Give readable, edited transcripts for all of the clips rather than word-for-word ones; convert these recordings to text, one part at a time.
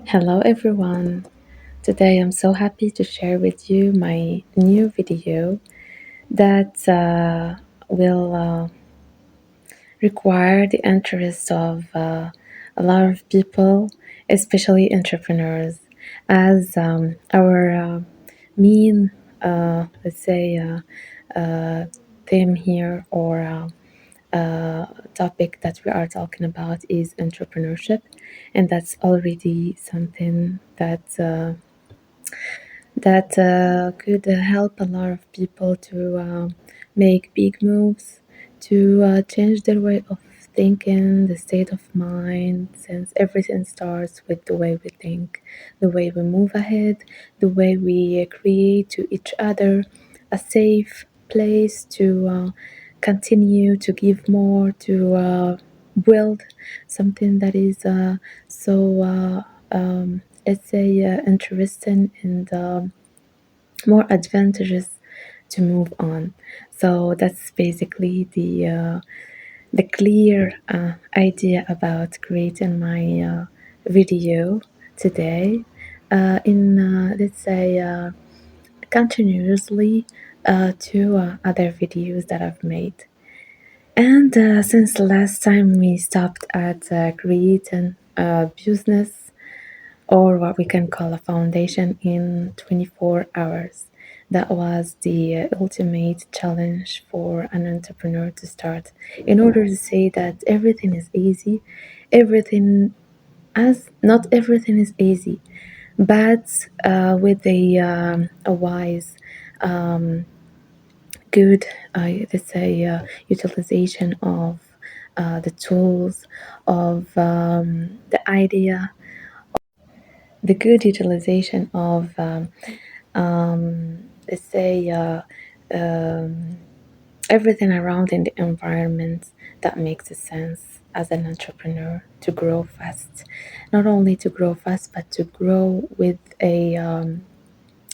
Hello everyone. Today I'm so happy to share with you my new video that will require the interest of a lot of people, especially entrepreneurs, as our main, let's say, theme here or topic that we are talking about is entrepreneurship, and that's already something that could help a lot of people to make big moves, to change their way of thinking, the state of mind, since everything starts with the way we think, the way we move ahead, the way we create to each other a safe place to continue to give more, to build something that is so. Let's say interesting and more advantageous to move on. So that's basically the clear idea about creating my video today. In let's say continuously to other videos that I've made. And since the last time we stopped at creating a business or what we can call a foundation in 24 hours. That was the ultimate challenge for an entrepreneur to start. In order to say that everything is easy, everything as not everything is easy, but with a wise, um, good, let's say, utilization of the tools, of the idea, the good utilization of let's say everything around in the environment that makes a sense as an entrepreneur to grow fast, not only to grow fast but to grow with a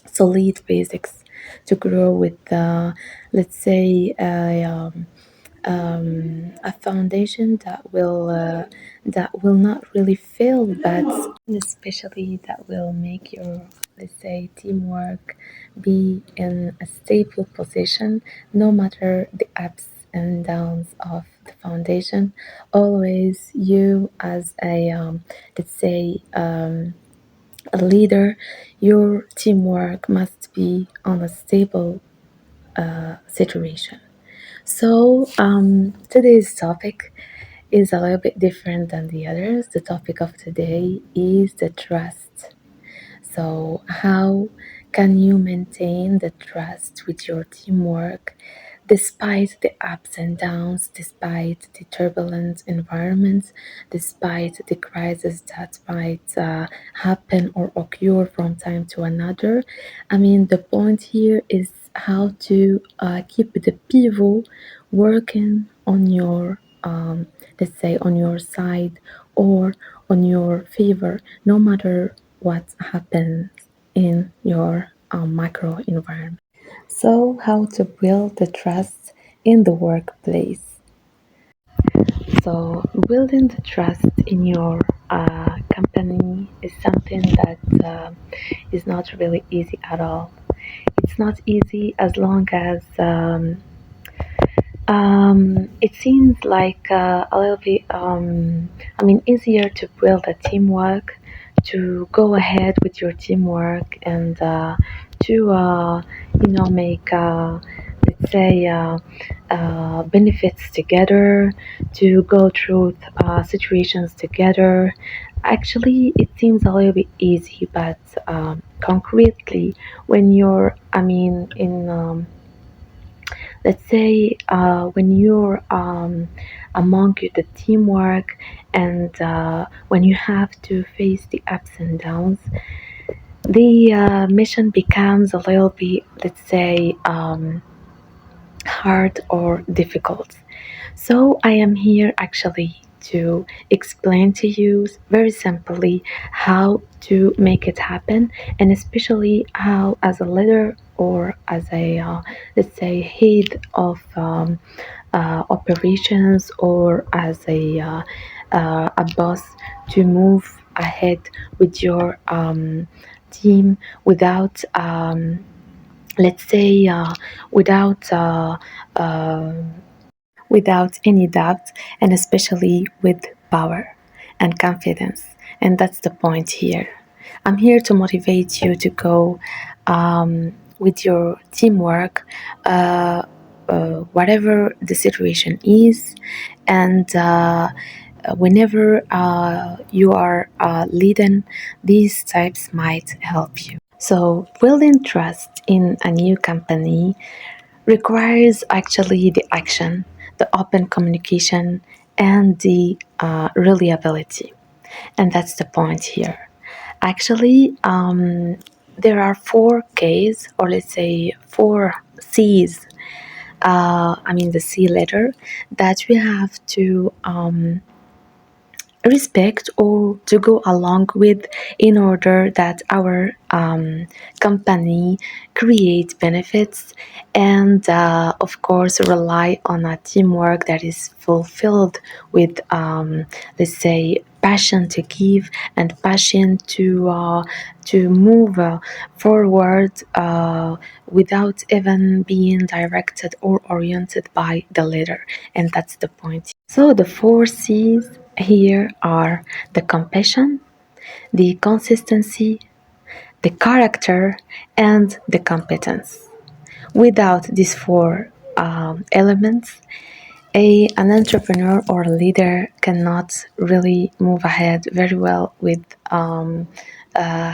solid basics, to grow with let's say a foundation that will not really fail, but especially that will make your, let's say, teamwork be in a stable position no matter the ups and downs of the foundation. Always you as a let's say a leader, your teamwork must be on a stable situation. So, today's topic is a little bit different than the others. The topic of today is the trust. So, how can you maintain the trust with your teamwork despite the ups and downs, despite the turbulent environments, despite the crises that might happen or occur from time to another? I mean, the point here is how to keep the pivot working on your let's say on your side or on your favor no matter what happens in your macro environment. So, how to build the trust in the workplace? So, building the trust in your company is something that is not really easy at all. It's not easy as long as it seems like a little bit, I mean, easier to build a teamwork, to go ahead with your teamwork and to, make, let's say, benefits together, to go through situations together. Actually, it seems a little bit easy, but concretely, when you're, I mean, in let's say when you're among the teamwork and when you have to face the ups and downs, the mission becomes a little bit, let's say, hard or difficult. So I am here actually to explain to you very simply how to make it happen, and especially how, as a leader or as a let's say head of operations or as a boss, to move ahead with your team without let's say without uh, without any doubt, and especially with power and confidence. And that's the point here. I'm here to motivate you to go with your teamwork, whatever the situation is, and whenever you are leading, these types might help you. So, building trust in a new company requires actually the action, the open communication, and the reliability. And that's the point here. Actually, there are four Ks, or let's say four Cs. I mean, the C letter that we have to respect or to go along with in order that our company create benefits and of course rely on a teamwork that is fulfilled with let's say passion to give and passion to move forward without even being directed or oriented by the leader, and that's the point. So the four C's here are the compassion, the consistency, the character, and the competence. Without these four elements, an entrepreneur or a leader cannot really move ahead very well with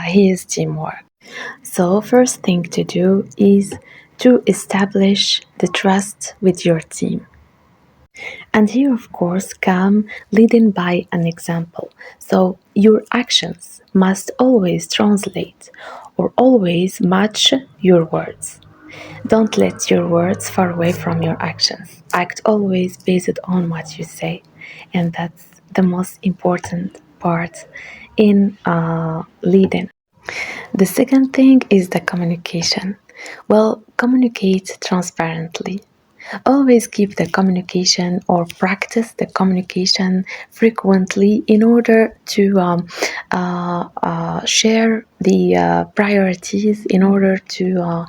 his teamwork. So, first thing to do is to establish the trust with your team. And here, of course, come leading by an example. So, your actions must always translate or always match your words. Don't let your words far away from your actions. Act always based on what you say. And that's the most important part in leading. The second thing is the communication. Well, communicate transparently. Always keep the communication or practice the communication frequently in order to share the priorities, in order to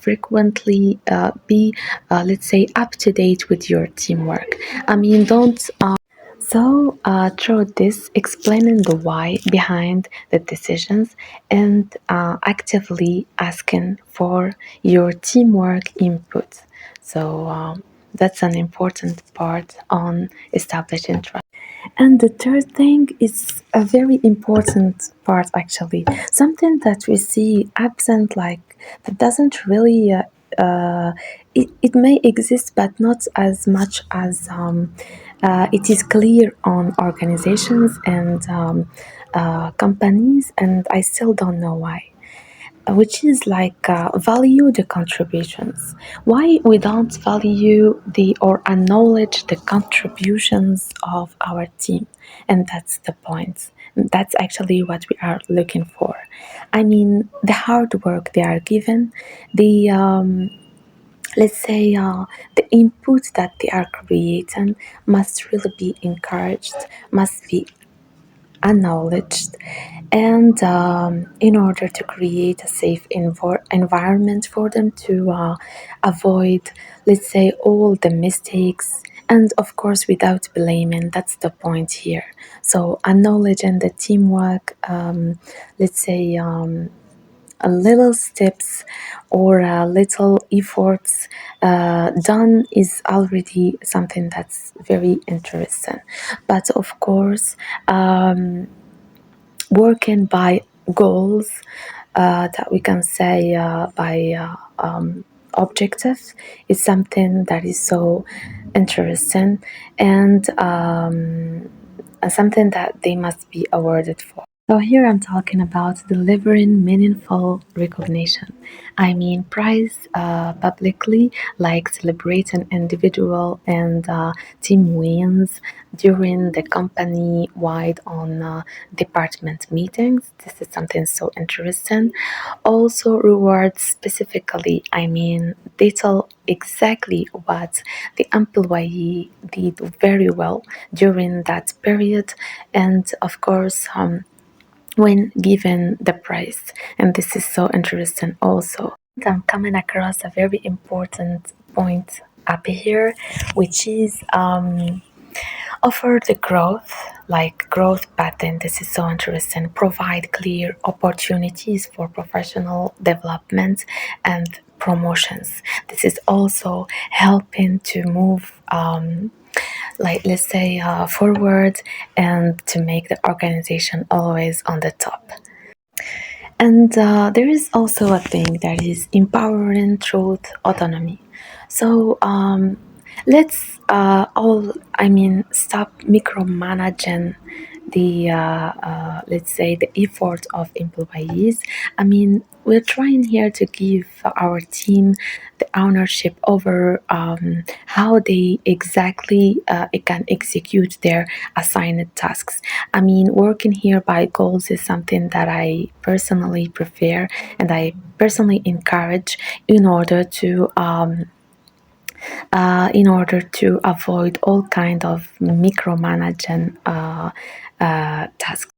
frequently be, let's say, up to date with your teamwork. I mean, don't through this, explaining the why behind the decisions and actively asking for your teamwork input. So, that's an important part on establishing trust. And the third thing is a very important part, actually. Something that we see absent, like that doesn't really, it may exist, but not as much as it is clear on organizations and companies, and I still don't know why, which is like value the contributions. Why we don't value the or acknowledge the contributions of our team? And that's the point. That's actually what we are looking for. I mean, the hard work they are given, the let's say the input that they are creating must really be encouraged, must be acknowledged, and in order to create a safe environment for them to avoid, let's say, all the mistakes, and of course without blaming. That's the point here. So acknowledging the teamwork, let's say, a little steps or little efforts done is already something that's very interesting. But of course, working by goals, that we can say by objectives, is something that is so interesting and something that they must be awarded for. So here I'm talking about delivering meaningful recognition. I mean, prize publicly, like celebrating individual and team wins during the company-wide on department meetings. This is something so interesting. Also, rewards specifically. I mean, they tell exactly what the employee did very well during that period, and of course. When given the price. And this is so interesting also. I'm coming across a very important point up here, which is offer the growth, like growth pattern. This is so interesting. Provide clear opportunities for professional development and promotions. This is also helping to move like let's say forward and to make the organization always on the top. And there is also a thing that is empowering truth autonomy. So let's all, I mean, stop micromanaging the, let's say, the effort of employees. I mean, we're trying here to give our team the ownership over how they exactly can execute their assigned tasks. I mean, working here by goals is something that I personally prefer and I personally encourage in order to avoid all kind of micromanaging tasks.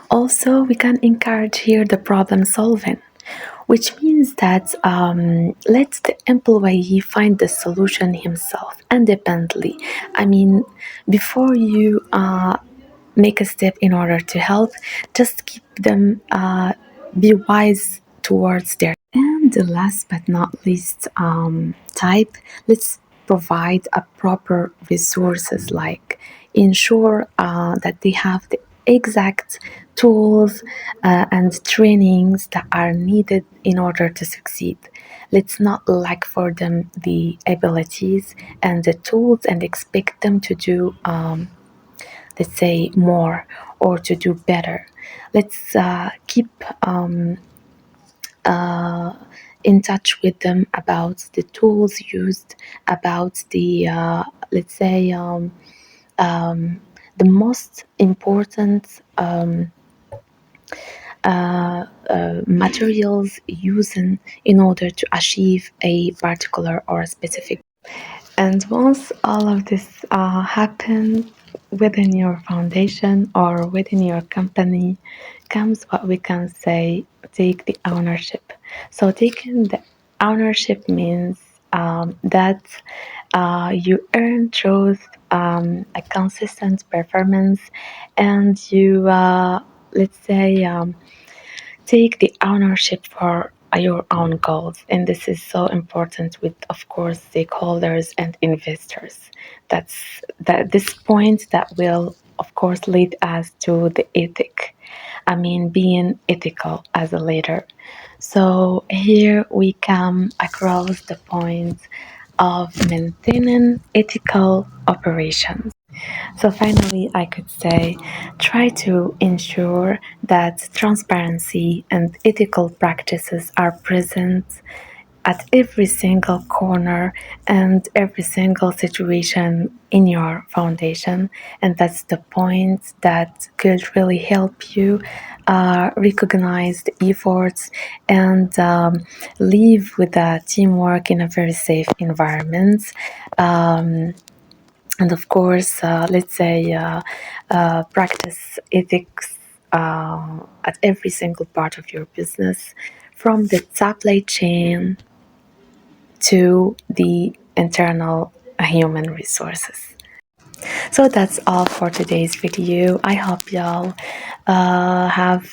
Also, we can encourage here the problem solving, which means that let the employee find the solution himself independently. I mean, before you make a step in order to help, just keep them be wise towards their. And the last but not least type, let's provide a proper resources, like ensure that they have the exact tools and trainings that are needed in order to succeed. Let's not lack for them the abilities and the tools and expect them to do let's say more or to do better. Let's keep uh, in touch with them about the tools used, about the let's say the most important materials using in order to achieve a particular or a specific. And once all of this happens within your foundation or within your company, comes what we can say take the ownership. So, taking the ownership means that you earn through a consistent performance and you, let's say, take the ownership for your own goals. And this is so important with, of course, stakeholders and investors. That's this point that will, of course, lead us to the ethic. I mean, being ethical as a leader. So here we come across the point of maintaining ethical operations. So finally, I could say try to ensure that transparency and ethical practices are present at every single corner and every single situation in your foundation. And that's the point that could really help you recognize the efforts and live with teamwork in a very safe environment. Um, and of course, let's say practice ethics at every single part of your business, from the supply chain to the internal human resources. So that's all for today's video. I hope y'all have,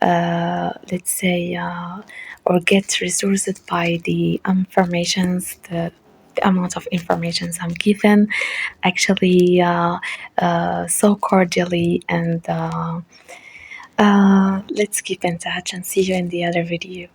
let's say, or get resources by the informations, the amount of informations I'm given. Actually, so cordially, and let's keep in touch and see you in the other video.